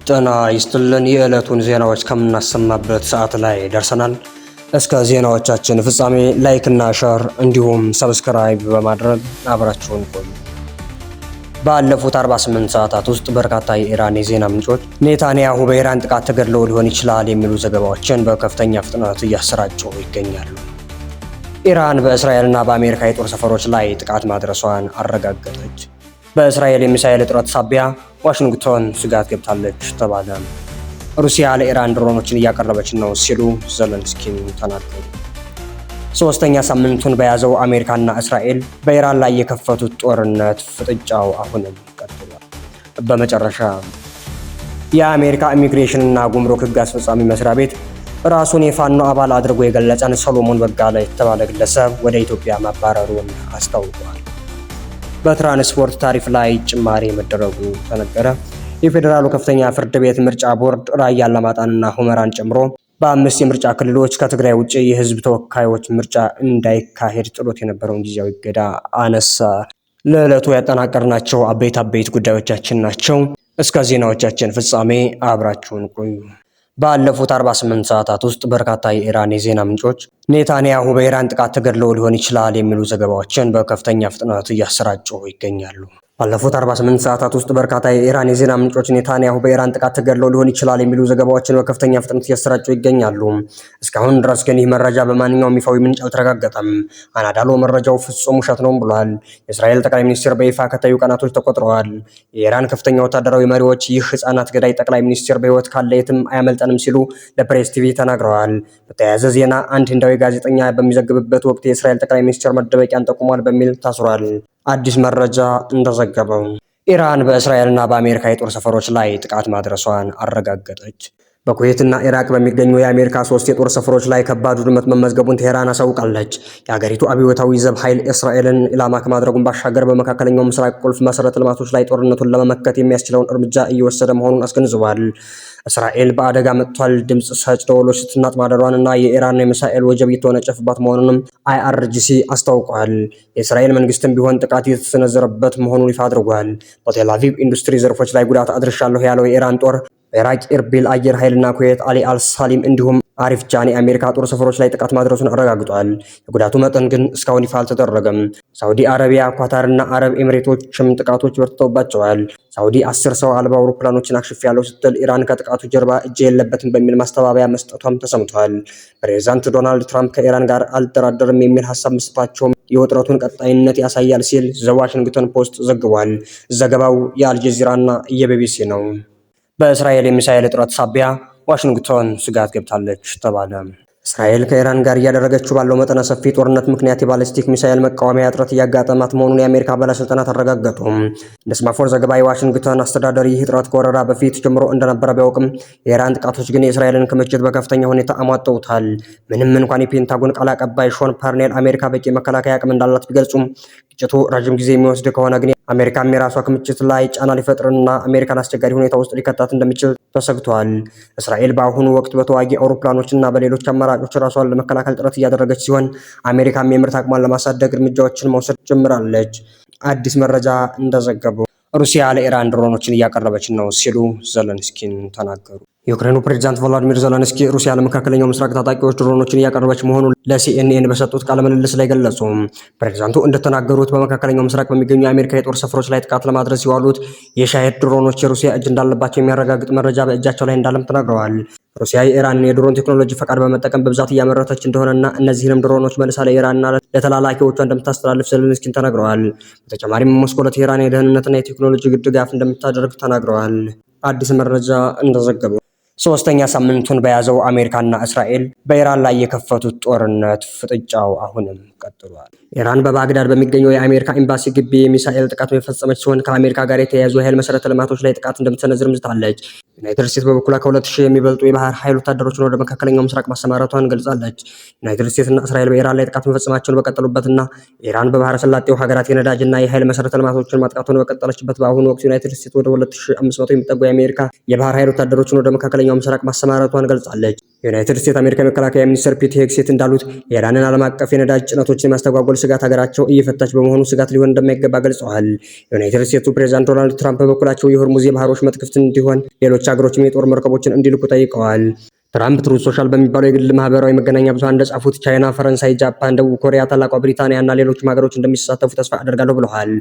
ጤና ይስጥልን የዕለቱን ዜናዎች ከምናሰማበት ሰዓት ላይ ደርሰናል። እስከ ዜናዎቻችን ፍጻሜ ላይክ እና ሼር እንዲሁም ሰብስክራይብ በማድረግ አብራችሁን ቆዩ። ባለፉት 48 ሰዓታት ውስጥ በርካታ የኢራን የዜና ምንጮች ኔታንያሁ በኢራን ጥቃት ተገድለው ሊሆን ይችላል የሚሉ ዘገባዎችን በከፍተኛ ፍጥነት እያሰራጩ ይገኛሉ። ኢራን በእስራኤልና በአሜሪካ የጦር ሰፈሮች ላይ ጥቃት ማድረሷን አረጋገጠች። በእስራኤል የሚሳኤል እጥረት ሳቢያ ዋሽንግተን ስጋት ገብታለች ተባለ። ሩሲያ ለኢራን ድሮኖችን እያቀረበች ነው ሲሉ ዘለንስኪ ተናገሩ። ሶስተኛ ሳምንቱን በያዘው አሜሪካና እስራኤል በኢራን ላይ የከፈቱት ጦርነት ፍጥጫው አሁንም ቀጥሏል። በመጨረሻ የአሜሪካ ኢሚግሬሽን እና ጉምሩክ ሕግ አስፈጻሚ መስሪያ ቤት ራሱን የፋኖ አባል አድርጎ የገለጸን ሰሎሞን በጋለ የተባለ ግለሰብ ወደ ኢትዮጵያ ማባረሩን አስታውቋል። በትራንስፖርት ታሪፍ ላይ ጭማሪ መደረጉ ተነገረ። የፌዴራሉ ከፍተኛ ፍርድ ቤት ምርጫ ቦርድ ራያ አላማጣንና ሁመራን ጨምሮ በ5 የምርጫ ክልሎች ከትግራይ ውጭ የህዝብ ተወካዮች ምርጫ እንዳይካሄድ ጥሎት የነበረውን ጊዜያዊ እገዳ አነሳ። ለዕለቱ ያጠናቀርናቸው አበይት ጉዳዮቻችን ናቸው። እስከ ዜናዎቻችን ፍጻሜ አብራችሁን ቆዩ። ባለፉት 48 ሰዓታት ውስጥ በርካታ የኢራን የዜና ምንጮች ኔታንያሁ በኢራን ጥቃት ተገድለው ሊሆን ይችላል የሚሉ ዘገባዎችን በከፍተኛ ፍጥነት እያሰራጩ ይገኛሉ። ባለፉት 48 ሰዓታት ውስጥ በርካታ የኢራን የዜና ምንጮች ኔታንያሁ በኢራን ጥቃት ተገድለው ሊሆን ይችላል የሚሉ ዘገባዎችን በከፍተኛ ፍጥነት እያሰራጩ ይገኛሉ። እስካሁን ድረስ ግን ይህ መረጃ በማንኛውም ይፋዊ ምንጭ አልተረጋገጠም። አናዳሎ መረጃው ፍጹም ውሸት ነው ብሏል። የእስራኤል ጠቅላይ ሚኒስትር በይፋ ከታዩ ቀናቶች ተቆጥረዋል። የኢራን ከፍተኛ ወታደራዊ መሪዎች ይህ ህፃናት ገዳይ ጠቅላይ ሚኒስትር በህይወት ካለ የትም አያመልጠንም ሲሉ ለፕሬስ ቲቪ ተናግረዋል። በተያያዘ ዜና አንድ ህንዳዊ ጋዜጠኛ በሚዘግብበት ወቅት የእስራኤል ጠቅላይ ሚኒስትር መደበቂያን ጠቁሟል በሚል ታስሯል። አዲስ መረጃ እንደዘገበው ኢራን በእስራኤልና በአሜሪካ የጦር ሰፈሮች ላይ ጥቃት ማድረሷን አረጋገጠች። በኩዌትና ኢራቅ በሚገኙ የአሜሪካ 3 የጦር ሰፈሮች ላይ ከባድ ውድመት መመዝገቡን ቴሄራን አሳውቃለች። የሀገሪቱ አብዮታዊ ዘብ ኃይል እስራኤልን ኢላማ ከማድረጉን ባሻገር በመካከለኛው ምስራቅ ቁልፍ መሰረተ ልማቶች ላይ ጦርነቱን ለመመከት የሚያስችለውን እርምጃ እየወሰደ መሆኑን አስገንዝቧል። እስራኤል በአደጋ መጥቷል ድምፅ ሰጭ ደወሎች ስትናጥ ማደሯንና የኢራን የሚሳኤል ወጀብ እየተወነጨፈባት መሆኑንም አይአርጂሲ አስታውቋል። የእስራኤል መንግስትም ቢሆን ጥቃት እየተሰነዘረበት መሆኑን ይፋ አድርጓል። በቴል አቪቭ ኢንዱስትሪ ዘርፎች ላይ ጉዳት አድርሻለሁ ያለው የኢራን ጦር በኢራቅ ኢርቢል አየር ኃይልና ኩዌት አሊ አልሳሊም እንዲሁም አሪፍ ጃን የአሜሪካ ጦር ሰፈሮች ላይ ጥቃት ማድረሱን አረጋግጧል። የጉዳቱ መጠን ግን እስካሁን ይፋ አልተደረገም። ሳውዲ አረቢያ፣ ኳታርና አረብ ኤሚሬቶችም ጥቃቶች በርትተውባቸዋል። ሳውዲ 10 ሰው አልባ አውሮፕላኖችን አክሽፌያለሁ ስትል ኢራን ከጥቃቱ ጀርባ እጅ የለበትም በሚል ማስተባበያ መስጠቷም ተሰምቷል። ፕሬዚዳንት ዶናልድ ትራምፕ ከኢራን ጋር አልደራደርም የሚል ሀሳብ መስጠታቸውም የውጥረቱን ቀጣይነት ያሳያል ሲል ዘ ዋሽንግተን ፖስት ዘግቧል። ዘገባው የአልጀዚራና የቢቢሲ ነው። በእስራኤል የሚሳኤል እጥረት ሳቢያ ዋሽንግተን ስጋት ገብታለች ተባለ። እስራኤል ከኢራን ጋር እያደረገችው ባለው መጠነ ሰፊ ጦርነት ምክንያት የባሊስቲክ ሚሳኤል መቃወሚያ እጥረት እያጋጠማት መሆኑን የአሜሪካ ባለስልጣናት አረጋገጡ። እንደ ስማፎር ዘገባ የዋሽንግተን አስተዳደር ይህ እጥረት ከወረራ በፊት ጀምሮ እንደነበረ ቢያውቅም የኢራን ጥቃቶች ግን የእስራኤልን ክምችት በከፍተኛ ሁኔታ አሟጠውታል። ምንም እንኳን የፔንታጎን ቃል አቀባይ ሾን ፓርኔል አሜሪካ በቂ መከላከያ አቅም እንዳላት ቢገልጹም ግጭቱ ረጅም ጊዜ የሚወስድ ከሆነ ግን አሜሪካም የራሷ ክምችት ላይ ጫና ሊፈጥርና አሜሪካን አስቸጋሪ ሁኔታ ውስጥ ሊከታት እንደሚችል ተሰግቷል። እስራኤል በአሁኑ ወቅት በተዋጊ አውሮፕላኖችና በሌሎች አማራጮች ራሷን ለመከላከል ጥረት እያደረገች ሲሆን አሜሪካም የምርት አቅሟን ለማሳደግ እርምጃዎችን መውሰድ ጀምራለች። አዲስ መረጃ እንደዘገበው ሩሲያ ለኢራን ድሮኖችን እያቀረበች ነው ሲሉ ዘለንስኪ ተናገሩ። የዩክሬኑ ፕሬዝዳንት ቮሎዲሚር ዘለንስኪ ሩሲያ ለመካከለኛው ምስራቅ ታጣቂዎች ድሮኖችን እያቀረበች መሆኑን ለሲኤንኤን በሰጡት ቃለ ምልልስ ላይ ገለጹ። ፕሬዝዳንቱ እንደተናገሩት በመካከለኛው ምስራቅ በሚገኙ የአሜሪካ የጦር ሰፈሮች ላይ ጥቃት ለማድረስ የዋሉት የሻሄድ ድሮኖች የሩሲያ እጅ እንዳለባቸው የሚያረጋግጥ መረጃ በእጃቸው ላይ እንዳለም ተናግረዋል። ሩሲያ የኢራንን የድሮን ቴክኖሎጂ ፈቃድ በመጠቀም በብዛት እያመረተች እንደሆነና እነዚህንም ድሮኖች መልሳ ለኢራንና ለተላላኪዎቿ እንደምታስተላልፍ ዘለንስኪ ተናግረዋል። በተጨማሪም ሞስኮ ለቴህራን የደህንነትና የቴክኖሎጂ ድጋፍ እንደምታደርግ ተናግረዋል። አዲስ መረጃ እንደዘገበው ሶስተኛ ሳምንቱን በያዘው አሜሪካና እስራኤል በኢራን ላይ የከፈቱት ጦርነት ፍጥጫው አሁንም ቀጥሏል። ኢራን በባግዳድ በሚገኘው የአሜሪካ ኤምባሲ ግቢ የሚሳኤል ጥቃት የፈጸመች ሲሆን ከአሜሪካ ጋር የተያያዙ የኃይል መሰረተ ልማቶች ላይ ጥቃት እንደምትሰነዝር ዝታለች። ዩናይትድ ስቴትስ በበኩሏ ከ2000 የሚበልጡ የባህር ኃይል ወታደሮችን ወደ መካከለኛው ምስራቅ ማሰማራቷን ገልጻለች። ዩናይትድ ስቴትስና እስራኤል በኢራን ላይ ጥቃት መፈጸማቸውን በቀጠሉበትና ኢራን በባህረ ሰላጤው ሀገራት የነዳጅና የኃይል መሰረተ ልማቶችን ማጥቃቱን በቀጠለችበት በአሁኑ ወቅት ዩናይትድ ስቴትስ ወደ 2500 የሚጠጉ የአሜሪካ የባህር ኃይል ወታደሮችን ወደ መካከለኛው ምስራቅ ማሰማራቷን ገልጻለች። የዩናይትድ ስቴትስ አሜሪካ መከላከያ ሚኒስትር ፒት ሄግሴት እንዳሉት የኢራንን ዓለም አቀፍ የነዳጅ ጭነቶችን የማስተጓጎል ስጋት ሀገራቸው እየፈታች በመሆኑ ስጋት ሊሆን እንደማይገባ ገልጸዋል። የዩናይትድ ስቴትሱ ፕሬዝዳንት ዶናልድ ትራምፕ በበኩላቸው የሆርሙዝ የባህር ወሽመጥ ክፍት እንዲሆን ሌሎች ሀገሮችም የጦር መርከቦችን እንዲልኩ ጠይቀዋል። ትራምፕ ትሩዝ ሶሻል በሚባለው የግል ማህበራዊ መገናኛ ብዙሃን እንደጻፉት ቻይና፣ ፈረንሳይ፣ ጃፓን፣ ደቡብ ኮሪያ፣ ታላቋ ብሪታንያ እና ሌሎችም ሀገሮች እንደሚሳተፉ ተስፋ አደርጋለሁ ብለዋል።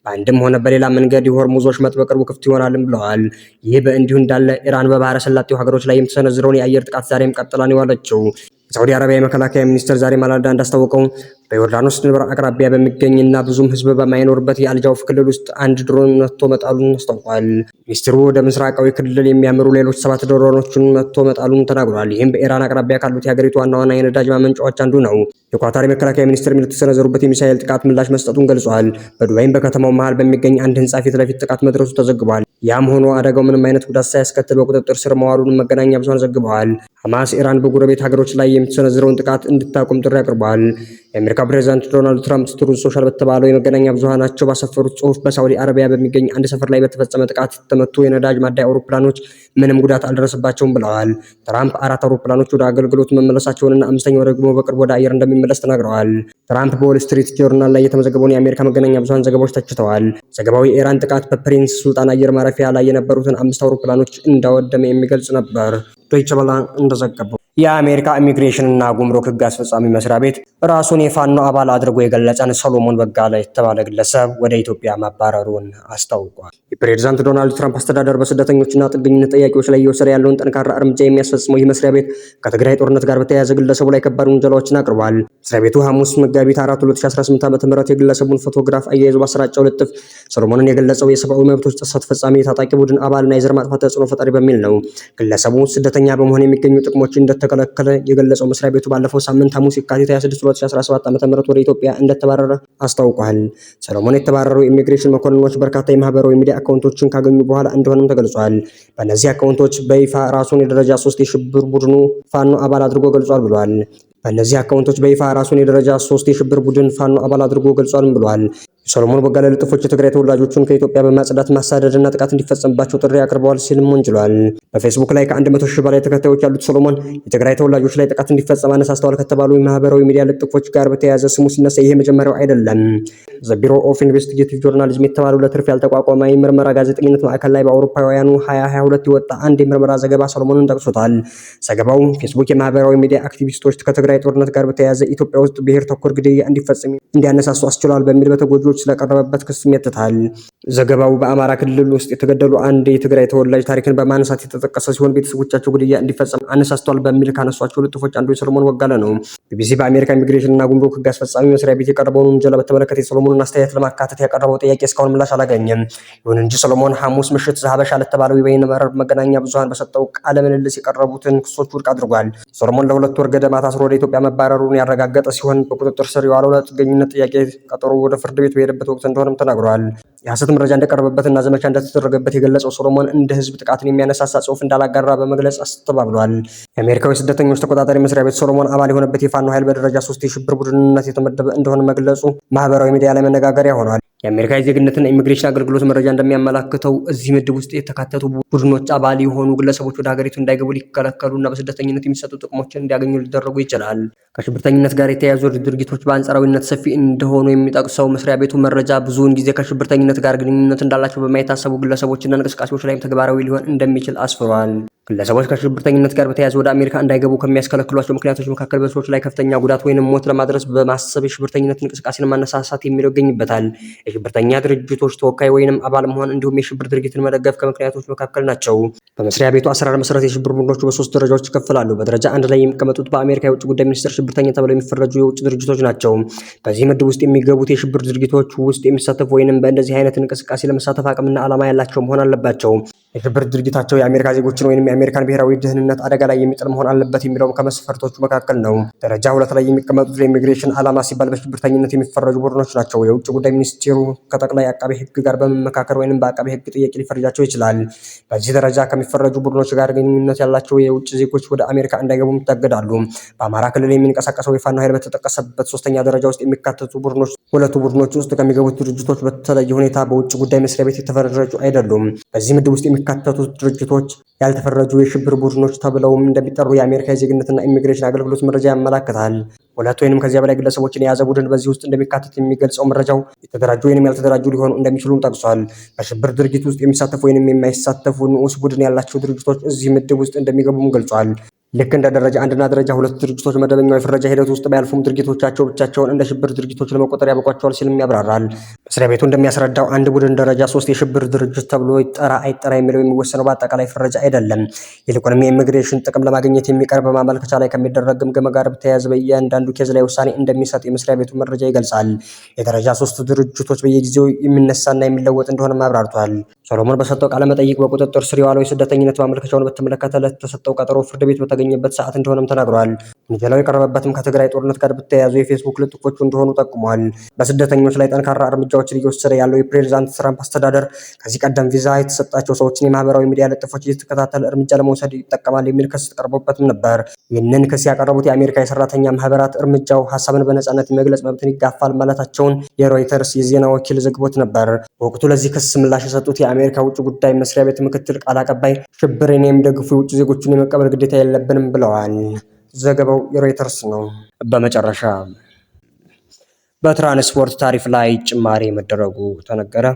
በአንድም ሆነ በሌላ መንገድ የሆርሙዝ ወሽመጥ በቅርቡ ክፍት ይሆናልም ብለዋል። ይህ በእንዲሁ እንዳለ ኢራን በባህረ ሰላጤው ሀገሮች ላይ የምትሰነዝረውን የአየር ጥቃት ዛሬም ቀጥላ ነው የዋለችው። የሳዑዲ አረቢያ የመከላከያ ሚኒስትር ዛሬ ማለዳ እንዳስታወቀው በዮርዳኖስ ድንበር አቅራቢያ በሚገኝና ብዙም ህዝብ በማይኖርበት የአልጃውፍ ክልል ውስጥ አንድ ድሮን መጥቶ መጣሉን አስታውቋል። ሚኒስትሩ ወደ ምስራቃዊ ክልል የሚያመሩ ሌሎች 7 ድሮኖችን መጥቶ መጣሉን ተናግሯል። ይህም በኢራን አቅራቢያ ካሉት የሀገሪቱ ዋና ዋና የነዳጅ ማመንጫዎች አንዱ ነው። የኳታር የመከላከያ ሚኒስትር ለተሰነዘሩበት የሚሳኤል ጥቃት ምላሽ መስጠቱን ገልጿል። በዱባይም በከተማው መሃል በሚገኝ አንድ ህንጻ ፊት ለፊት ጥቃት መድረሱ ተዘግቧል። ያም ሆኖ አደጋው ምንም አይነት ጉዳት ሳያስከትል በቁጥጥር ስር መዋሉን መገናኛ ብዙሃን ዘግበዋል። ሐማስ ኢራን በጎረቤት ሀገሮች ላይ የምትሰነዝረውን ጥቃት እንድታቆም ጥሪ አቅርቧል። የአሜሪካ ፕሬዝዳንት ዶናልድ ትራምፕ ትሩዝ ሶሻል በተባለው የመገናኛ ብዙሃናቸው ባሰፈሩት ጽሑፍ በሳዑዲ አረቢያ በሚገኝ አንድ ሰፈር ላይ በተፈጸመ ጥቃት የተመቱ የነዳጅ ማደያ አውሮፕላኖች ምንም ጉዳት አልደረሰባቸውም ብለዋል። ትራምፕ 4 አውሮፕላኖች ወደ አገልግሎት መመለሳቸውንና 5ኛው ደግሞ በቅርቡ ወደ አየር እንደሚመለስ ተናግረዋል። ትራምፕ በዎል ስትሪት ጆርናል ላይ የተመዘገበውን የአሜሪካ መገናኛ ብዙሃን ዘገባዎች ተችተዋል። ዘገባው የኢራን ጥቃት በፕሪንስ ሱልጣን አየር ማረፊያ ላይ የነበሩትን 5 አውሮፕላኖች እንዳወደመ የሚገልጽ ነበር። ዶይቼ ቬለ እንደዘገበው የአሜሪካ ኢሚግሬሽንና ጉምሩክ ሕግ አስፈጻሚ መስሪያ ቤት ራሱን የፋኖ አባል አድርጎ የገለጸን ሰሎሞን በጋለ የተባለ ግለሰብ ወደ ኢትዮጵያ ማባረሩን አስታውቋል። የፕሬዝዳንት ዶናልድ ትራምፕ አስተዳደር በስደተኞችና ጥገኝነት ጠያቂዎች ላይ እየወሰደ ያለውን ጠንካራ እርምጃ የሚያስፈጽመው ይህ መስሪያ ቤት ከትግራይ ጦርነት ጋር በተያያዘ ግለሰቡ ላይ ከባድ ውንጀላዎችን አቅርቧል። መስሪያ ቤቱ ሐሙስ መጋቢት 4 2018 ዓ.ም የግለሰቡን ፎቶግራፍ አያይዞ ባሰራጨው ልጥፍ ሰሎሞንን የገለጸው የሰብአዊ መብቶች ጥሰት ፈጻሚ፣ የታጣቂ ቡድን አባልና የዘር ማጥፋት ተጽዕኖ ፈጣሪ በሚል ነው። ግለሰቡ ስደተኛ በመሆን የሚገኙ ጥቅሞች እንደተከለከለ የገለጸው መስሪያ ቤቱ ባለፈው ሳምንት ሐሙስ የካቲት 26 2017 ዓ.ም ወደ ኢትዮጵያ እንደተባረረ አስታውቋል። ሰሎሞን የተባረረው ኢሚግሬሽን መኮንኖች በርካታ የማህበራዊ ሚዲያ አካውንቶችን ካገኙ በኋላ እንደሆነም ተገልጿል። በእነዚህ አካውንቶች በይፋ ራሱን የደረጃ 3 የሽብር ቡድኑ ፋኖ አባል አድርጎ ገልጿል ብሏል። በእነዚህ አካውንቶች በይፋ ራሱን የደረጃ 3 የሽብር ቡድን ፋኖ አባል አድርጎ ገልጿልም ብሏል። ሰሎሞን በጋለ ልጥፎች የትግራይ ተወላጆችን ከኢትዮጵያ በማጽዳት ማሳደድና ጥቃት እንዲፈጸምባቸው ጥሪ አቅርበዋል ሲልም ወንጅሏል። በፌስቡክ ላይ ከ100 ሺህ በላይ ተከታዮች ያሉት ሰሎሞን የትግራይ ተወላጆች ላይ ጥቃት እንዲፈጸም አነሳስተዋል ከተባሉ የማህበራዊ ሚዲያ ልጥፎች ጋር በተያያዘ ስሙ ሲነሳ ይሄ መጀመሪያው አይደለም። ዘ ቢሮ ኦፍ ኢንቨስቲጌቲቭ ጆርናሊዝም የተባለው ለትርፍ ያልተቋቋመ የምርመራ ጋዜጠኝነት ማዕከል ላይ በአውሮፓውያኑ 2022 የወጣ አንድ የምርመራ ዘገባ ሰሎሞንን ጠቅሶታል። ዘገባው ፌስቡክ የማህበራዊ ሚዲያ አክቲቪስቶች ከትግራይ ጦርነት ጋር በተያያዘ ኢትዮጵያ ውስጥ ብሔር ተኮር ግድያ እንዲፈጸም እንዲያነሳሱ አስችሏል በሚል በተጎጂዎች ስለቀረበበት ክስ ያትታል። ዘገባው በአማራ ክልል ውስጥ የተገደሉ አንድ የትግራይ ተወላጅ ታሪክን በማንሳት የተጠቀሰ ሲሆን ቤተሰቦቻቸው ግድያ እንዲፈጸም አነሳስተዋል በሚል ካነሷቸው ልጥፎች አንዱ የሰሎሞን በጋለ ነው። ቢቢሲ በአሜሪካ ኢሚግሬሽንና ጉምሩክ ሕግ አስፈጻሚ መስሪያ ቤት የቀረበውን ውንጀላ በተመለከተ የሰሎሞንን አስተያየት ለማካተት ያቀረበው ጥያቄ እስካሁን ምላሽ አላገኘም። ይሁን እንጂ ሰሎሞን ሐሙስ ምሽት ሀበሻ ለተባለው የበይነ መረብ መገናኛ ብዙሃን በሰጠው ቃለ ምልልስ የቀረቡትን ክሶች ውድቅ አድርጓል። ሰሎሞን ለ2 ወር ገደማ ታስሮ ወደ ኢትዮጵያ መባረሩን ያረጋገጠ ሲሆን በቁጥጥር ስር የዋለው ለጥገኝነት ጥያቄ ቀጠሮ ወደ ፍርድ ቤት በሄደበት ወቅት እንደሆነም ተናግሯል። የሐሰት መረጃ እንደቀረበበትና ዘመቻ እንደተደረገበት የገለጸው ሰሎሞን እንደ ህዝብ ጥቃትን የሚያነሳሳ ጽሑፍ እንዳላጋራ በመግለጽ አስተባብሏል። የአሜሪካዊ ስደተኞች ተቆጣጣሪ መስሪያ ቤት ሰሎሞን አባል የሆነበት የፋኖ ኃይል በደረጃ 3 የሽብር ቡድንነት የተመደበ እንደሆነ መግለጹ ማህበራዊ ሚዲያ ላይ መነጋገሪያ ሆኗል። የአሜሪካ የዜግነትና ኢሚግሬሽን አገልግሎት መረጃ እንደሚያመላክተው እዚህ ምድብ ውስጥ የተካተቱ ቡድኖች አባል የሆኑ ግለሰቦች ወደ ሀገሪቱ እንዳይገቡ ሊከለከሉና በስደተኝነት የሚሰጡ ጥቅሞችን እንዲያገኙ ሊደረጉ ይችላል። ከሽብርተኝነት ጋር የተያያዙ ድርጊቶች በአንጻራዊነት ሰፊ እንደሆኑ የሚጠቅሰው መስሪያ ቤቱ መረጃ ብዙውን ጊዜ ከሽብርተኝነት ጋር ግንኙነት እንዳላቸው በማይታሰቡ ግለሰቦችና እንቅስቃሴዎች ላይም ተግባራዊ ሊሆን እንደሚችል አስፍሯል። ግለሰቦች ከሽብርተኝነት ጋር በተያያዘ ወደ አሜሪካ እንዳይገቡ ከሚያስከለክሏቸው ምክንያቶች መካከል በሰዎች ላይ ከፍተኛ ጉዳት ወይንም ሞት ለማድረስ በማሰብ የሽብርተኝነት እንቅስቃሴን ማነሳሳት የሚለው ይገኝበታል። የሽብርተኛ ድርጅቶች ተወካይ ወይንም አባል መሆን እንዲሁም የሽብር ድርጊትን መደገፍ ከምክንያቶች መካከል ናቸው። በመስሪያ ቤቱ አሰራር መሰረት የሽብር ቡድኖቹ በ3 ደረጃዎች ይከፈላሉ። በደረጃ 1 ላይ የሚቀመጡት በአሜሪካ የውጭ ጉዳይ ሚኒስቴር ሽብርተኛ ተብለው የሚፈረጁ የውጭ ድርጅቶች ናቸው። በዚህ ምድብ ውስጥ የሚገቡት የሽብር ድርጊቶች ውስጥ የሚሳተፉ ወይንም በእንደዚህ አይነት እንቅስቃሴ ለመሳተፍ አቅምና ዓላማ ያላቸው መሆን አለባቸው። የሽብር ድርጊታቸው የአሜሪካ ዜጎችን ወይንም የአሜሪካን ብሔራዊ ደህንነት አደጋ ላይ የሚጥል መሆን አለበት የሚለውም ከመስፈርቶቹ መካከል ነው። ደረጃ 2 ላይ የሚቀመጡት ለኢሚግሬሽን ዓላማ ሲባል በሽብርተኝነት የሚፈረጁ ቡድኖች ናቸው። የውጭ ጉዳይ ሚኒስቴሩ ከጠቅላይ አቃቤ ሕግ ጋር በመመካከር ወይንም በአቃቤ ሕግ ጥያቄ ሊፈርጃቸው ይችላል። በዚህ ደረጃ ከሚፈረጁ ቡድኖች ጋር ግንኙነት ያላቸው የውጭ ዜጎች ወደ አሜሪካ እንዳይገቡም ይታገዳሉ። በአማራ ክልል የሚንቀሳቀሰው የፋኖ ኃይል በተጠቀሰበት 3ኛ ደረጃ ውስጥ የሚካተቱ ቡድኖች 2 ቡድኖች ውስጥ ከሚገቡት ድርጅቶች በተለየ ሁኔታ በውጭ ጉዳይ መስሪያ ቤት የተፈረጁ አይደሉም። በዚህ ምድብ ውስጥ የሚካተቱት ድርጅቶች ያልተፈረጁ የሽብር ቡድኖች ተብለውም እንደሚጠሩ የአሜሪካ የዜግነትና ኢሚግሬሽን አገልግሎት መረጃ ያመላክታል። ሁለት ወይንም ከዚያ በላይ ግለሰቦችን የያዘ ቡድን በዚህ ውስጥ እንደሚካተት የሚገልጸው መረጃው የተደራጁ ወይንም ያልተደራጁ ሊሆኑ እንደሚችሉም ጠቅሷል። በሽብር ድርጊት ውስጥ የሚሳተፉ ወይንም የማይሳተፉ ንዑስ ቡድን ያላቸው ድርጅቶች እዚህ ምድብ ውስጥ እንደሚገቡም ገልጿል። ልክ እንደ ደረጃ 1 እና ደረጃ 2 ድርጅቶች መደበኛው የፍረጃ ሂደት ውስጥ ባያልፉም ድርጊቶቻቸው ብቻቸውን እንደ ሽብር ድርጊቶች ለመቆጠር ያበቋቸዋል ሲልም ያብራራል። መስሪያ ቤቱ እንደሚያስረዳው አንድ ቡድን ደረጃ 3 የሽብር ድርጅት ተብሎ ይጠራ አይጠራ የሚለው የሚወሰነው በአጠቃላይ ፍረጃ አይደለም። ይልቁንም የኢሚግሬሽን ጥቅም ለማግኘት የሚቀርብ ማመልከቻ ላይ ከሚደረግ ግምገማ ጋር በተያያዘ በእያንዳንዱ ኬዝ ላይ ውሳኔ እንደሚሰጥ የመስሪያ ቤቱ መረጃ ይገልጻል። የደረጃ 3 ድርጅቶች በየጊዜው የሚነሳና የሚለወጥ እንደሆነም አብራርቷል። ሶሎሞን በሰጠው ቃለ መጠይቅ በቁጥጥር ስር የዋለው የስደተኝነት ማመልከቻውን በተመለከተ ለተሰጠው ቀጠሮ ፍርድ ቤት በተገኘበት ሰዓት እንደሆነም ተናግሯል። ወንጀላው የቀረበበትም ከትግራይ ጦርነት ጋር በተያያዙ የፌስቡክ ልጥፎቹ እንደሆኑ ጠቁሟል። በስደተኞች ላይ ጠንካራ እርምጃዎችን እየወሰደ ያለው የፕሬዝዳንት ትራምፕ አስተዳደር ከዚህ ቀደም ቪዛ የተሰጣቸው ሰዎችን የማህበራዊ ሚዲያ ልጥፎች እየተከታተለ እርምጃ ለመውሰድ ይጠቀማል የሚል ክስ ቀርቦበትም ነበር። ይህንን ክስ ያቀረቡት የአሜሪካ የሰራተኛ ማህበራት እርምጃው ሀሳብን በነጻነት የመግለጽ መብትን ይጋፋል ማለታቸውን የሮይተርስ የዜና ወኪል ዘግቦት ነበር። በወቅቱ ለዚህ ክስ ምላሽ የሰጡት የአሜሪካ ውጭ ጉዳይ መስሪያ ቤት ምክትል ቃል አቀባይ ሽብርን የሚደግፉ የውጭ ዜጎችን የመቀበል ግዴታ የለብንም ብለዋል። ዘገባው የሮይተርስ ነው። በመጨረሻ በትራንስፖርት ታሪፍ ላይ ጭማሪ መደረጉ ተነገረ።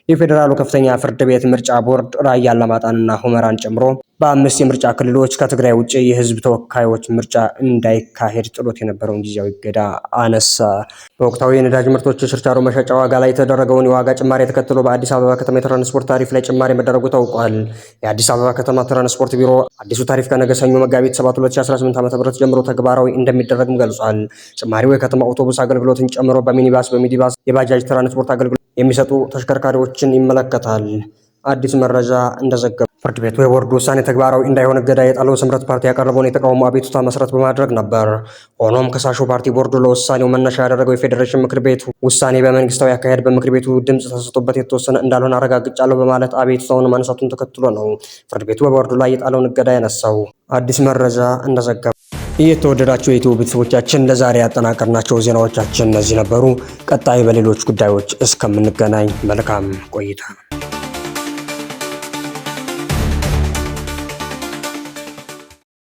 የፌዴራሉ ከፍተኛ ፍርድ ቤት ምርጫ ቦርድ ራያ አላማጣንና ሁመራን ጨምሮ በ5 የምርጫ ክልሎች ከትግራይ ውጭ የህዝብ ተወካዮች ምርጫ እንዳይካሄድ ጥሎት የነበረውን ጊዜያዊ እገዳ አነሳ። በወቅታዊ የነዳጅ ምርቶች የችርቻሮ መሸጫ ዋጋ ላይ የተደረገውን የዋጋ ጭማሪ ተከትሎ በአዲስ አበባ ከተማ የትራንስፖርት ታሪፍ ላይ ጭማሪ መደረጉ ታውቋል። የአዲስ አበባ ከተማ ትራንስፖርት ቢሮ አዲሱ ታሪፍ ከነገ ሰኞ መጋቢት 7 2018 ዓ.ም ጀምሮ ተግባራዊ እንደሚደረግም ገልጿል። ጭማሪው የከተማ አውቶቡስ አገልግሎትን ጨምሮ በሚኒባስ፣ በሚዲባስ፣ የባጃጅ ትራንስፖርት አገልግሎት የሚሰጡ ተሽከርካሪዎችን ይመለከታል። አዲስ መረጃ እንደዘገበው ፍርድ ቤቱ የቦርዱ ውሳኔ ተግባራዊ እንዳይሆን እገዳ የጣለው ስምረት ፓርቲ ያቀረበውን የተቃውሞ አቤቱታ መሰረት በማድረግ ነበር። ሆኖም ከሳሹ ፓርቲ ቦርዱ ለውሳኔው መነሻ ያደረገው የፌዴሬሽን ምክር ቤቱ ውሳኔ በመንግስታዊ አካሄድ በምክር ቤቱ ድምፅ ተሰጥቶበት የተወሰነ እንዳልሆነ አረጋግጫለሁ በማለት አቤቱታውን ማንሳቱን ተከትሎ ነው ፍርድ ቤቱ በቦርዱ ላይ የጣለውን እገዳ ያነሳው። አዲስ መረጃ እንደዘገበው የተወደዳችሁ የኢትዮ ቤተሰቦቻችን ለዛሬ ያጠናቀርናቸው ዜናዎቻችን እነዚህ ነበሩ። ቀጣይ በሌሎች ጉዳዮች እስከምንገናኝ መልካም ቆይታ